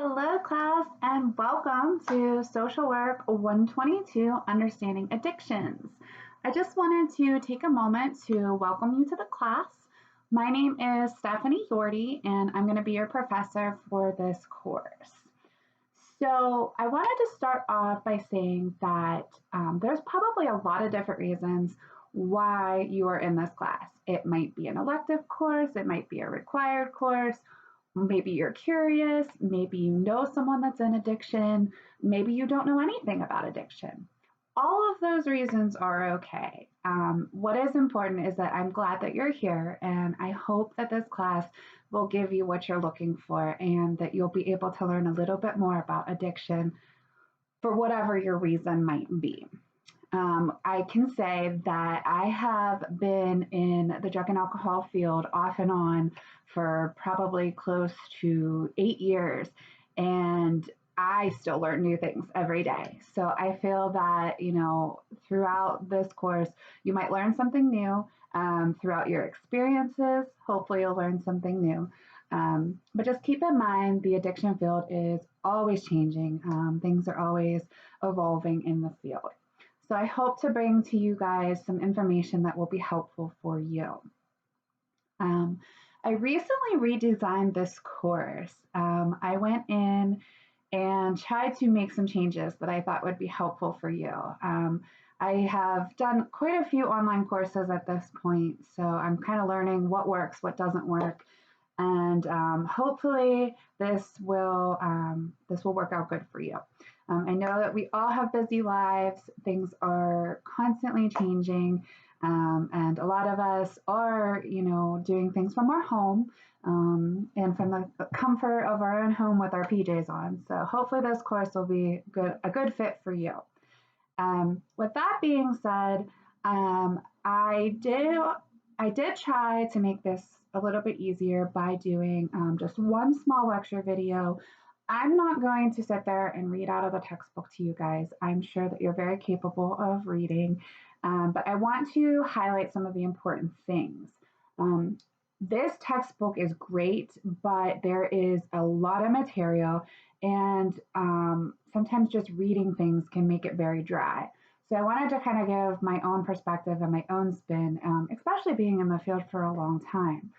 Hello, class, and welcome to Social Work 122 Understanding Addictions. I just wanted to take a moment to welcome you to the class. My name is Stephanie Yorty, and I'm going to be your professor for this course. So, I wanted to start off by saying that there's probably a lot of different reasons why you are in this class. It might be an elective course, it might be a required course. Maybe you're curious, maybe you know someone that's in addiction, maybe you don't know anything about addiction. All of those reasons are okay. What is important is that I'm glad that you're here, and I hope that this class will give you what you're looking for and that you'll be able to learn a little bit more about addiction for whatever your reason might be. I can say that I have been in the drug and alcohol field off and on for probably close to 8 years, and I still learn new things every day. So I feel that, throughout this course, you might learn something new. Throughout your experiences, hopefully you'll learn something new. But just keep in mind the addiction field is always changing. Things are always evolving in the field. So I hope to bring to you guys some information that will be helpful for you. I recently redesigned this course. I went in and tried to make some changes that I thought would be helpful for you. I have done quite a few online courses at this point, so I'm kind of learning what works, what doesn't work, and hopefully this will work out good for you. I know that we all have busy lives. Things are constantly changing, and a lot of us are, doing things from our home and from the comfort of our own home with our PJs on. So hopefully this course will be a good fit for you. With that being said, I did try to make this a little bit easier by doing just one small lecture video. I'm not going to sit there and read out of the textbook to you guys. I'm sure that you're very capable of reading, but I want to highlight some of the important things. This textbook is great, but there is a lot of material, and sometimes just reading things can make it very dry. So I wanted to kind of give my own perspective and my own spin, especially being in the field for a long time.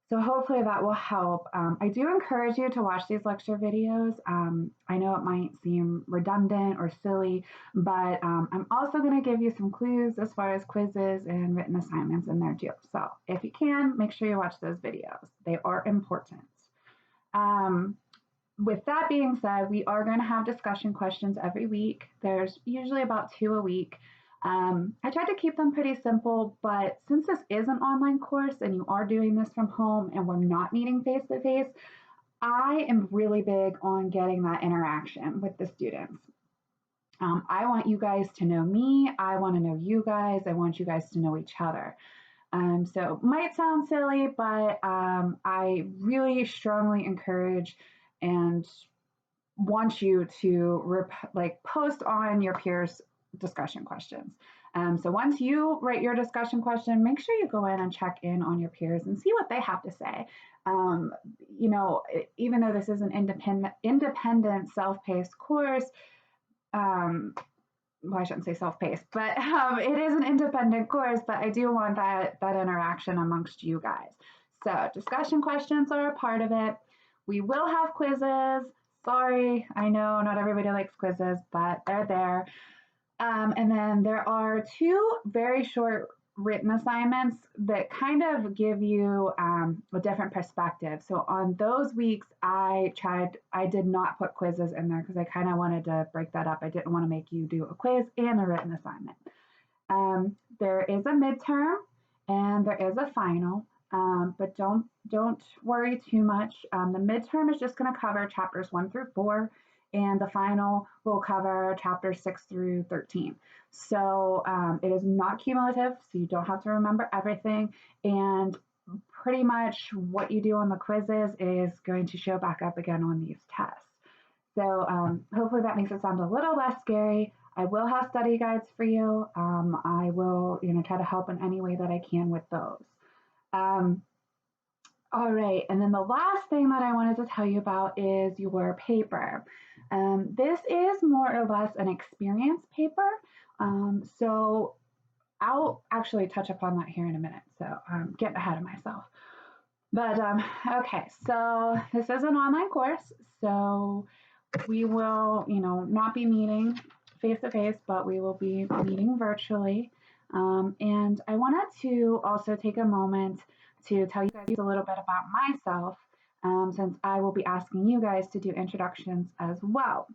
So hopefully that will help. I do encourage you to watch these lecture videos. I know it might seem redundant or silly, but I'm also going to give you some clues as far as quizzes and written assignments in there too. So if you can, make sure you watch those videos. They are important. With that being said, we are going to have discussion questions every week. There's usually about 2 a week. I tried to keep them pretty simple, but since this is an online course and you are doing this from home and we're not meeting face to face, I am really big on getting that interaction with the students. I want you guys to know me. I want to know you guys. I want you guys to know each other. So it might sound silly, but I really strongly encourage and want you to post on your peers' discussion questions. So once you write your discussion question, make sure you go in and check in on your peers and see what they have to say. Even though this is an independent self-paced course, well, I shouldn't say self-paced, but it is an independent course, but I do want that interaction amongst you guys. So discussion questions are a part of it. We will have quizzes. Sorry, I know not everybody likes quizzes, but they're there. And then there are 2 very short written assignments that kind of give you a different perspective. So on those weeks, I did not put quizzes in there because I kind of wanted to break that up. I didn't want to make you do a quiz and a written assignment. There is a midterm and there is a final, but don't worry too much. The midterm is just going to cover chapters 1 through 4. And the final will cover chapters 6 through 13. So it is not cumulative, so you don't have to remember everything. And pretty much what you do on the quizzes is going to show back up again on these tests. So hopefully that makes it sound a little less scary. I will have study guides for you. I will try to help in any way that I can with those. All right, and then the last thing that I wanted to tell you about is your paper. This is more or less an experience paper. So I'll actually touch upon that here in a minute. So I'm getting ahead of myself. But okay, so this is an online course. So we will, not be meeting face to face, but we will be meeting virtually. And I wanted to also take a moment to tell you guys a little bit about myself, since I will be asking you guys to do introductions as well.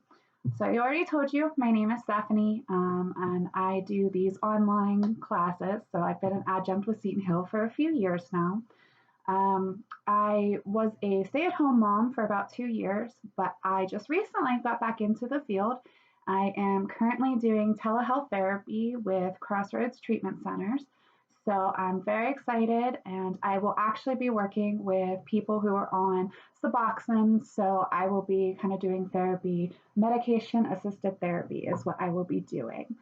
So I already told you my name is Stephanie, and I do these online classes. So I've been an adjunct with Seton Hill for a few years now. I was a stay at home mom for about 2 years, but I just recently got back into the field. I am currently doing telehealth therapy with Crossroads Treatment Centers. So I'm very excited, and I will actually be working with people who are on Suboxone. So I will be kind of doing therapy, medication assisted therapy is what I will be doing.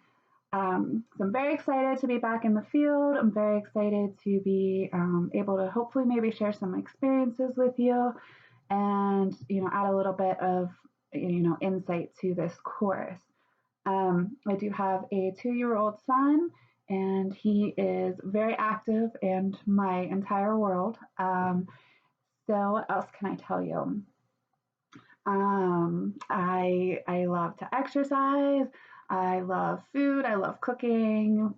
So I'm very excited to be back in the field. I'm very excited to be able to hopefully maybe share some experiences with you and add a little bit of insight to this course. I do have a 2-year-old son, and he is very active and my entire world. So what else can I tell you? I love to exercise. I love food. I love cooking,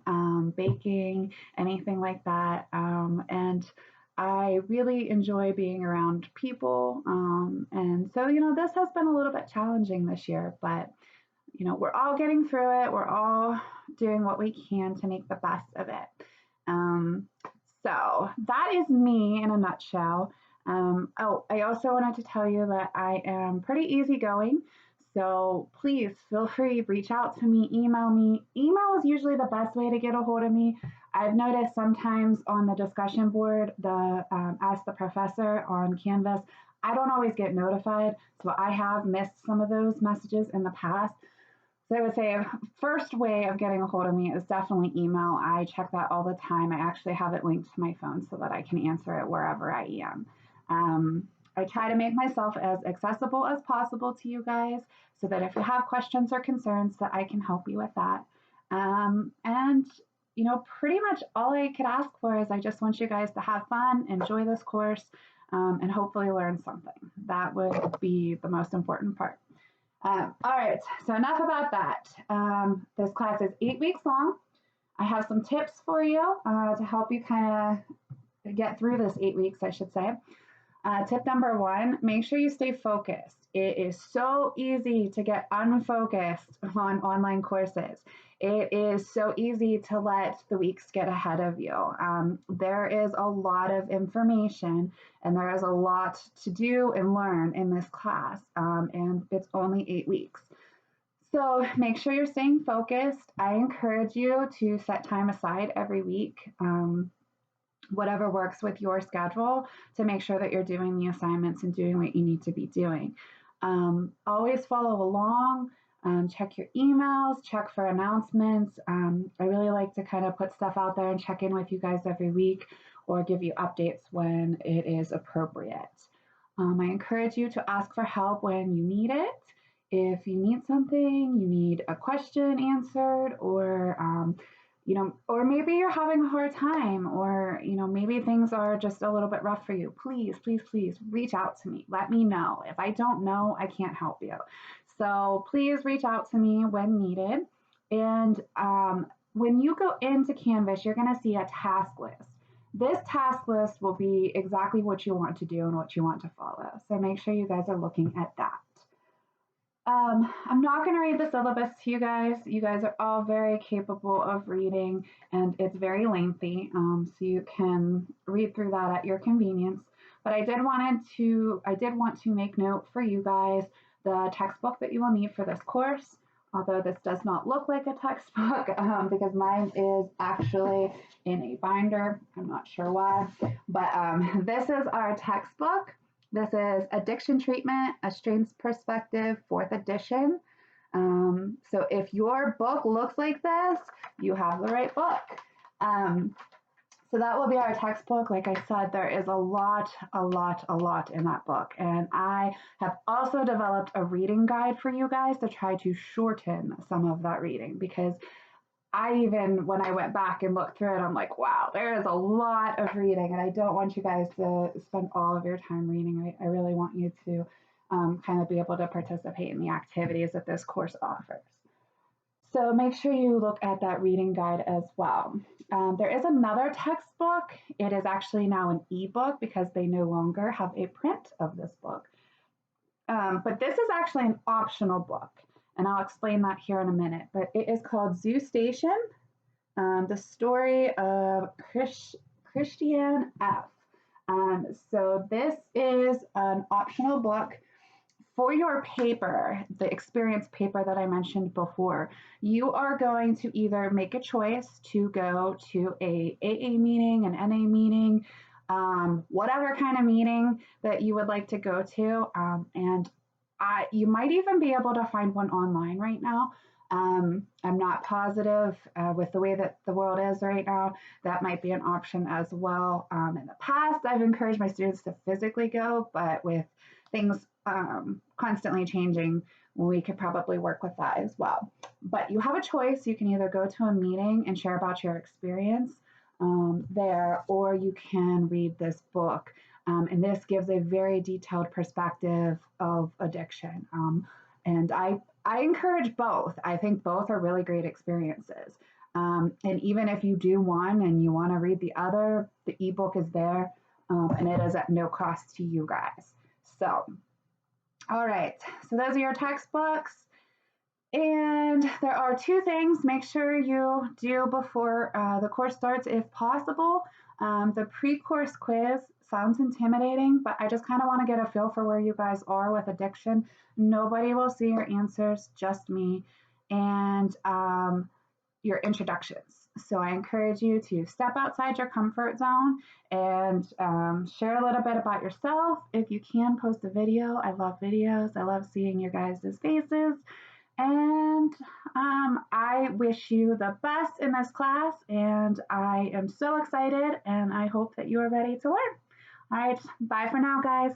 baking, anything like that. And I really enjoy being around people. And so, this has been a little bit challenging this year, but we're all getting through it. We're all doing what we can to make the best of it. Um, so that is me in a nutshell. Oh, I also wanted to tell you that I am pretty easygoing. So please feel free, reach out to me, email me. Email is usually the best way to get a hold of me. I've noticed sometimes on the discussion board, the Ask the Professor on Canvas, I don't always get notified. So I have missed some of those messages in the past. So I would say first way of getting a hold of me is definitely email. I check that all the time. I actually have it linked to my phone so that I can answer it wherever I am. I try to make myself as accessible as possible to you guys so that if you have questions or concerns that I can help you with that. And pretty much all I could ask for is I just want you guys to have fun, enjoy this course, and hopefully learn something. That would be the most important part. All right, so enough about that. This class is 8 weeks long. I have some tips for you to help you kind of get through this 8 weeks, I should say. Tip number one, make sure you stay focused. It is so easy to get unfocused on online courses. It is so easy to let the weeks get ahead of you. There is a lot of information and there is a lot to do and learn in this class, and it's only 8 weeks. So make sure you're staying focused. I encourage you to set time aside every week. Whatever works with your schedule to make sure that you're doing the assignments and doing what you need to be doing. Always follow along, check your emails, check for announcements. I really like to kind of put stuff out there and check in with you guys every week or give you updates when it is appropriate. I encourage you to ask for help when you need it. If you need something, you need a question answered, or maybe you're having a hard time, or, maybe things are just a little bit rough for you. Please, please, please reach out to me. Let me know. If I don't know, I can't help you. So please reach out to me when needed. And when you go into Canvas, you're going to see a task list. This task list will be exactly what you want to do and what you want to follow. So make sure you guys are looking at that. I'm not going to read the syllabus to you guys. You guys are all very capable of reading, and it's very lengthy, so you can read through that at your convenience. But I did want to make note for you guys the textbook that you will need for this course. Although this does not look like a textbook because mine is actually in a binder. I'm not sure why, but this is our textbook. This is Addiction Treatment, A Strengths Perspective, 4th edition. So if your book looks like this, you have the right book. So that will be our textbook. Like I said, there is a lot in that book. And I have also developed a reading guide for you guys to try to shorten some of that reading, because I even, when I went back and looked through it, I'm like, wow, there is a lot of reading, and I don't want you guys to spend all of your time reading. I really want you to kind of be able to participate in the activities that this course offers. So make sure you look at that reading guide as well. There is another textbook. It is actually now an ebook because they no longer have a print of this book. But this is actually an optional book, and I'll explain that here in a minute. But it is called Zoo Station, the story of Christiane F. So this is an optional book for your paper, the experience paper that I mentioned before. You are going to either make a choice to go to a AA meeting, an NA meeting, whatever kind of meeting that you would like to go to, and you might even be able to find one online right now. I'm not positive with the way that the world is right now. That might be an option as well. In the past, I've encouraged my students to physically go, but with things constantly changing, we could probably work with that as well. But you have a choice. You can either go to a meeting and share about your experience there, or you can read this book. And this gives a very detailed perspective of addiction. And I encourage both. I think both are really great experiences. And even if you do one and you want to read the other, the ebook is there, and it is at no cost to you guys. So, all right, so those are your textbooks. And there are two things make sure you do before the course starts, if possible. The pre-course quiz sounds intimidating, but I just kind of want to get a feel for where you guys are with addiction. Nobody will see your answers, just me, and your introductions. So I encourage you to step outside your comfort zone and share a little bit about yourself. If you can, post a video. I love videos. I love seeing your guys' faces. And I wish you the best in this class, and I am so excited, and I hope that you are ready to learn. All right, bye for now, guys.